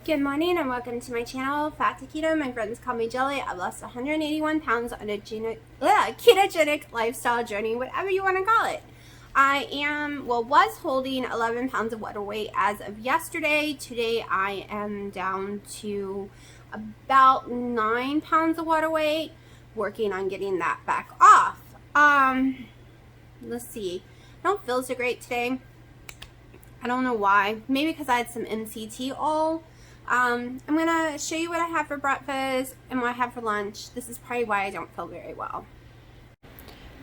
Good morning and welcome to my channel, Fat to Keto. My friends call me Jelly. I've lost 181 pounds on a ketogenic lifestyle journey, whatever you want to call it. Was holding 11 pounds of water weight as of yesterday. Today I am down to about 9 pounds of water weight, working on getting that back off. Let's see. I don't feel so great today. I don't know why. Maybe because I had some MCT oil. I'm going to show you what I have for breakfast and what I have for lunch. This is probably why I don't feel very well.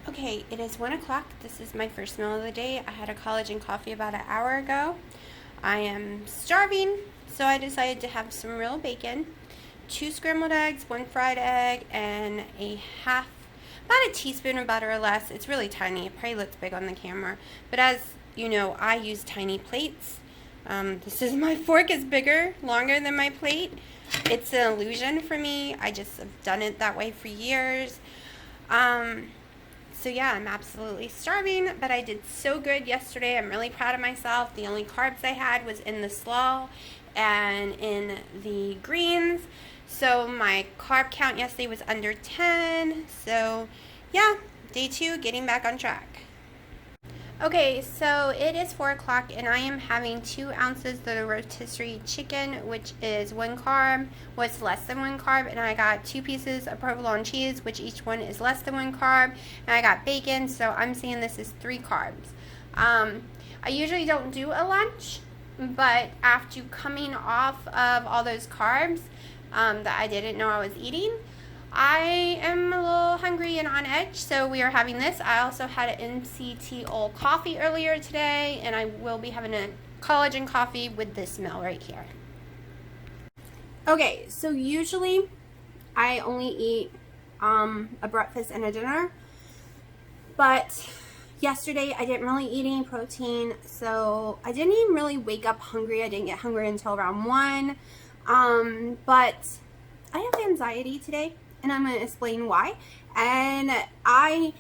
Okay, it is 1 o'clock. This is my first meal of the day. I had a collagen coffee about an hour ago. I am starving, so I decided to have some real bacon, 2 scrambled eggs, 1 fried egg, and about a teaspoon of butter or less. It's really tiny. It probably looks big on the camera. But as you know, I use tiny plates. My fork is bigger, longer than my plate. It's an illusion for me. I just have done it that way for years. So yeah, I'm absolutely starving, but I did so good yesterday. I'm really proud of myself. The only carbs I had was in the slaw and in the greens. So my carb count yesterday was under 10. So yeah, day 2, getting back on track. Okay, so it is 4 o'clock and I am having 2 ounces of the rotisserie chicken, which is 1 carb, was less than 1 carb, and I got 2 pieces of provolone cheese, which each one is less than 1 carb, and I got bacon, so I'm saying this is 3 carbs. I usually don't do a lunch, but after coming off of all those carbs that I didn't know I was eating, I am a little hungry and on edge, so we are having this. I also had an MCT oil coffee earlier today, and I will be having a collagen coffee with this meal right here. Okay, so usually I only eat a breakfast and a dinner, but yesterday I didn't really eat any protein, so I didn't even really wake up hungry. I didn't get hungry until around 1, but I have anxiety today. And I'm going to explain why. And I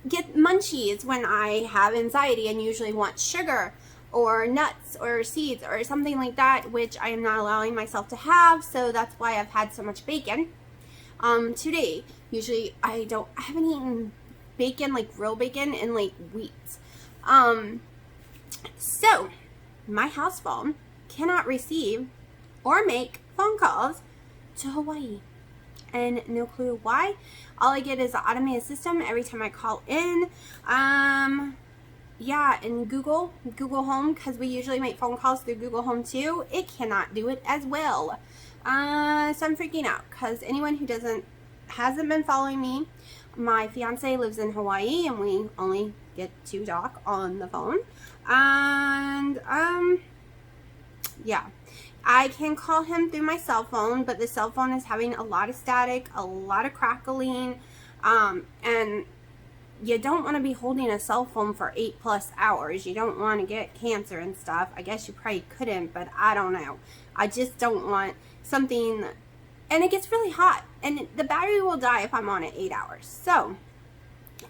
get munchies when I have anxiety and usually want sugar or nuts or seeds or something like that, which I am not allowing myself to have. So that's why I've had so much bacon. Today, usually I haven't eaten bacon, like real bacon, in like weeks. So my house phone cannot receive or make phone calls to Hawaii. And no clue why. All I get is the automated system every time I call in. Yeah, and Google Home, because we usually make phone calls through Google Home too, it cannot do it as well. So I'm freaking out, because anyone who hasn't been following me, my fiance lives in Hawaii, and we only get to talk on the phone. And yeah. I can call him through my cell phone, but the cell phone is having a lot of static, a lot of crackling, and you don't want to be holding a cell phone for 8+ hours. You don't want to get cancer and stuff. I guess you probably couldn't, but I don't know. I just don't want something, and it gets really hot, and the battery will die if I'm on it 8 hours. So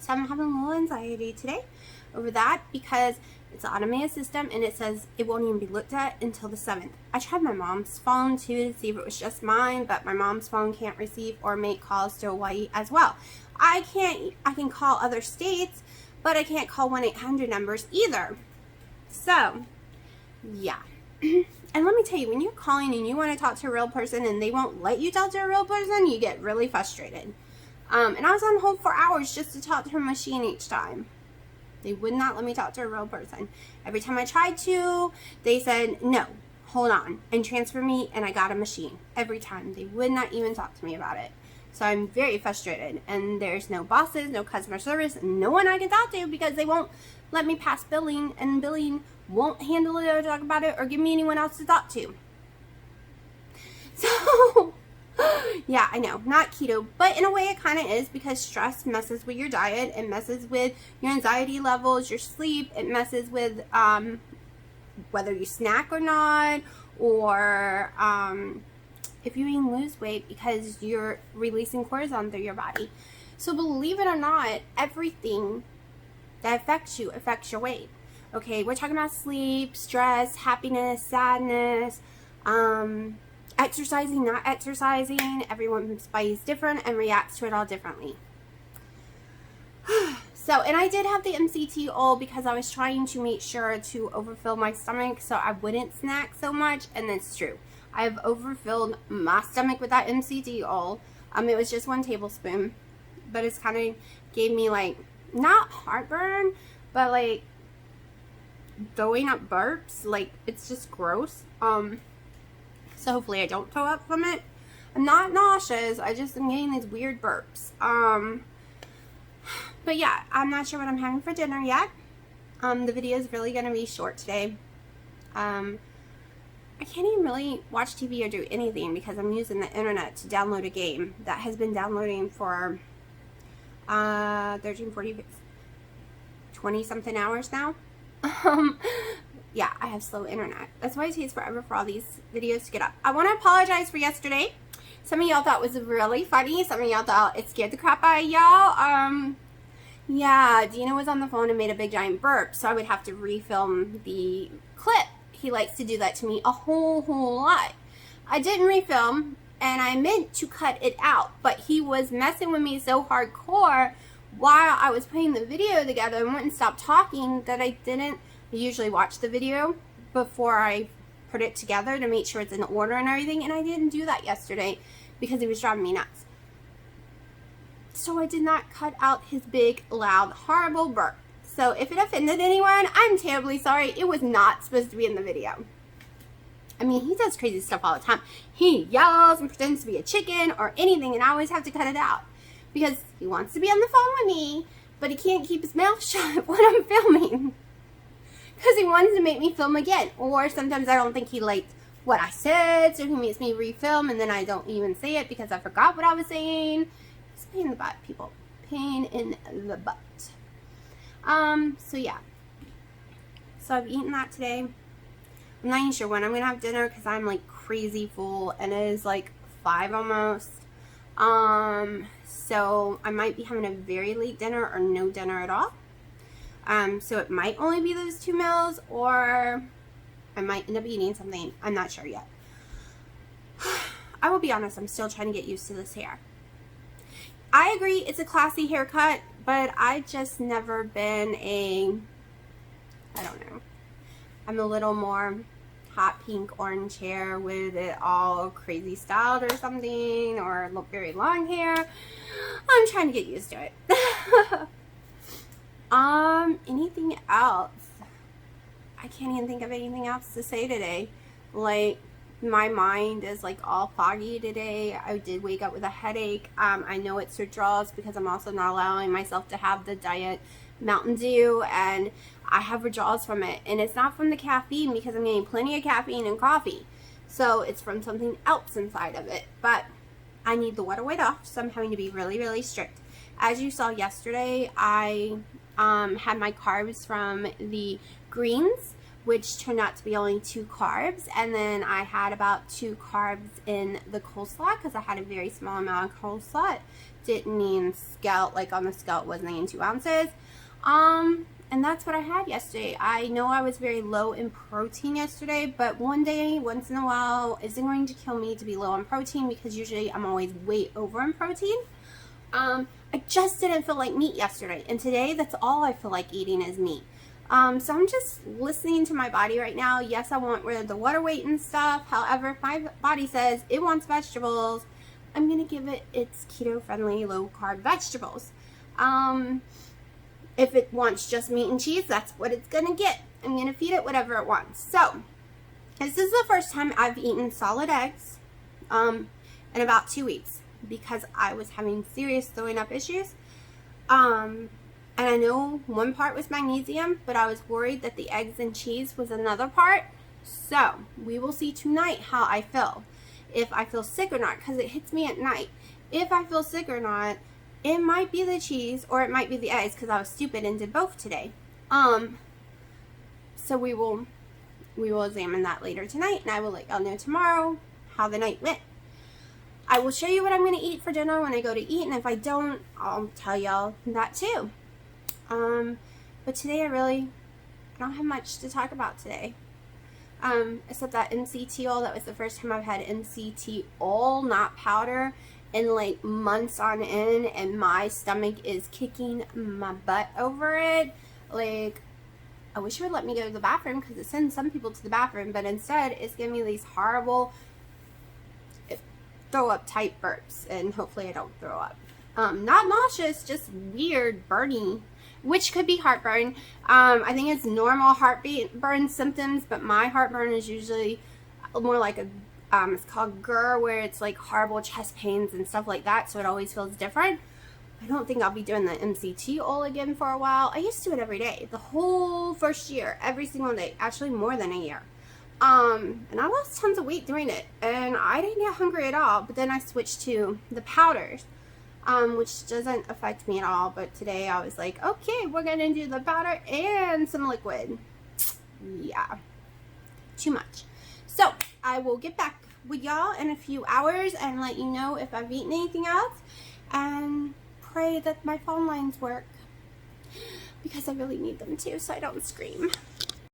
I'm having a little anxiety today over that because it's an automated system and it says it won't even be looked at until the 7th. I tried my mom's phone too to see if it was just mine, but my mom's phone can't receive or make calls to Hawaii as well. I can call other states, but I can't call 1-800 numbers either. So, yeah. And let me tell you, when you're calling and you want to talk to a real person and they won't let you talk to a real person, you get really frustrated. And I was on hold for hours just to talk to a machine each time. They would not let me talk to a real person. Every time I tried to, they said, no, hold on, and transfer me, and I got a machine. Every time. They would not even talk to me about it. So I'm very frustrated. And there's no bosses, no customer service, no one I can talk to because they won't let me pass billing, and billing won't handle it or talk about it or give me anyone else to talk to. So yeah, I know, not keto, but in a way it kind of is, because stress messes with your diet, it messes with your anxiety levels, your sleep, it messes with whether you snack or not, or if you even lose weight because you're releasing cortisol through your body. So believe it or not, everything that affects you affects your weight. Okay, we're talking about sleep, stress, happiness, sadness, Exercising, not exercising. Everyone's body is different and reacts to it all differently. So, and I did have the MCT oil because I was trying to make sure to overfill my stomach so I wouldn't snack so much, and that's true. I have overfilled my stomach with that MCT oil. It was just 1 tablespoon, but it's kind of gave me like, not heartburn, but like throwing up burps. Like, it's just gross. So hopefully I don't throw up from it. I'm not nauseous, I just am getting these weird burps. But yeah, I'm not sure what I'm having for dinner yet. The video is really going to be short today. I can't even really watch TV or do anything because I'm using the internet to download a game that has been downloading for 13, 40, 20 something hours now. Yeah, I have slow internet. That's why it takes forever for all these videos to get up. I want to apologize for yesterday. Some of y'all thought it was really funny. Some of y'all thought it scared the crap out of y'all. Yeah, Dina was on the phone and made a big giant burp, so I would have to refilm the clip. He likes to do that to me a whole lot. I didn't refilm, and I meant to cut it out, but he was messing with me so hardcore while I was putting the video together and wouldn't stop talking that I didn't usually watch the video before I put it together to make sure it's in order and everything, and I didn't do that yesterday because he was driving me nuts. So I did not cut out his big, loud, horrible burp. So if it offended anyone, I'm terribly sorry. It was not supposed to be in the video. I mean, he does crazy stuff all the time. He yells and pretends to be a chicken or anything, and I always have to cut it out because he wants to be on the phone with me, but he can't keep his mouth shut when I'm filming because he wants to make me film again. Or sometimes I don't think he liked what I said, so he makes me refilm, and then I don't even say it because I forgot what I was saying. It's a pain in the butt, people. Pain in the butt. So yeah. So I've eaten that today. I'm not even sure when I'm going to have dinner because I'm like crazy full, and it is like 5 almost. So I might be having a very late dinner or no dinner at all. So it might only be those 2 meals, or I might end up eating something. I'm not sure yet. I will be honest, I'm still trying to get used to this hair. I agree it's a classy haircut, but I just never been I don't know. I'm a little more hot pink orange hair with it all crazy styled or something, or very long hair. I'm trying to get used to it. Anything else? I can't even think of anything else to say today. Like, my mind is like all foggy today. I did wake up with a headache. I know it's withdrawals because I'm also not allowing myself to have the diet Mountain Dew, and I have withdrawals from it. And it's not from the caffeine because I'm getting plenty of caffeine in coffee. So it's from something else inside of it. But I need the water weight off, so I'm having to be really, really strict. As you saw yesterday, I had my carbs from the greens, which turned out to be only 2 carbs, and then I had about 2 carbs in the coleslaw because I had a very small amount of coleslaw. It didn't mean scalp, like on the scalp wasn't even 2 ounces. And that's what I had yesterday. I know I was very low in protein yesterday, but one day, once in a while, isn't going to kill me to be low in protein because usually I'm always way over in protein. I just didn't feel like meat yesterday, and today that's all I feel like eating is meat. So I'm just listening to my body right now. Yes, I want rid of the water weight and stuff. However, if my body says it wants vegetables, I'm going to give it its keto-friendly, low-carb vegetables. If it wants just meat and cheese, that's what it's going to get. I'm going to feed it whatever it wants. So, this is the first time I've eaten solid eggs in about 2 weeks because I was having serious throwing up issues. And I know one part was magnesium, but I was worried that the eggs and cheese was another part. So, we will see tonight how I feel. If I feel sick or not, because it hits me at night. If I feel sick or not, it might be the cheese or it might be the eggs because I was stupid and did both today. So we will examine that later tonight, and I will let y'all know tomorrow how the night went. I will show you what I'm going to eat for dinner when I go to eat, and if I don't, I'll tell y'all that too. But today I don't have much to talk about today. Except that MCT oil, that was the first time I've had MCT oil, not powder, in like months on end, and my stomach is kicking my butt over it. Like, I wish it would let me go to the bathroom, because it sends some people to the bathroom, but instead it's giving me these horrible throw up type burps, and hopefully I don't throw up. Not nauseous, just weird burning, which could be heartburn. I think it's normal heartburn symptoms, but my heartburn is usually more like a it's called GER, where it's like horrible chest pains and stuff like that, so it always feels different. I don't think I'll be doing the MCT oil again for a while. I used to do it every day, the whole first year, every single day, actually more than a year. And I lost tons of weight doing it, and I didn't get hungry at all. But then I switched to the powders, which doesn't affect me at all. But today I was like, okay, we're gonna do the powder and some liquid. Yeah, too much. So I will get back with y'all in a few hours and let you know if I've eaten anything else, and pray that my phone lines work, because I really need them to, so I don't scream.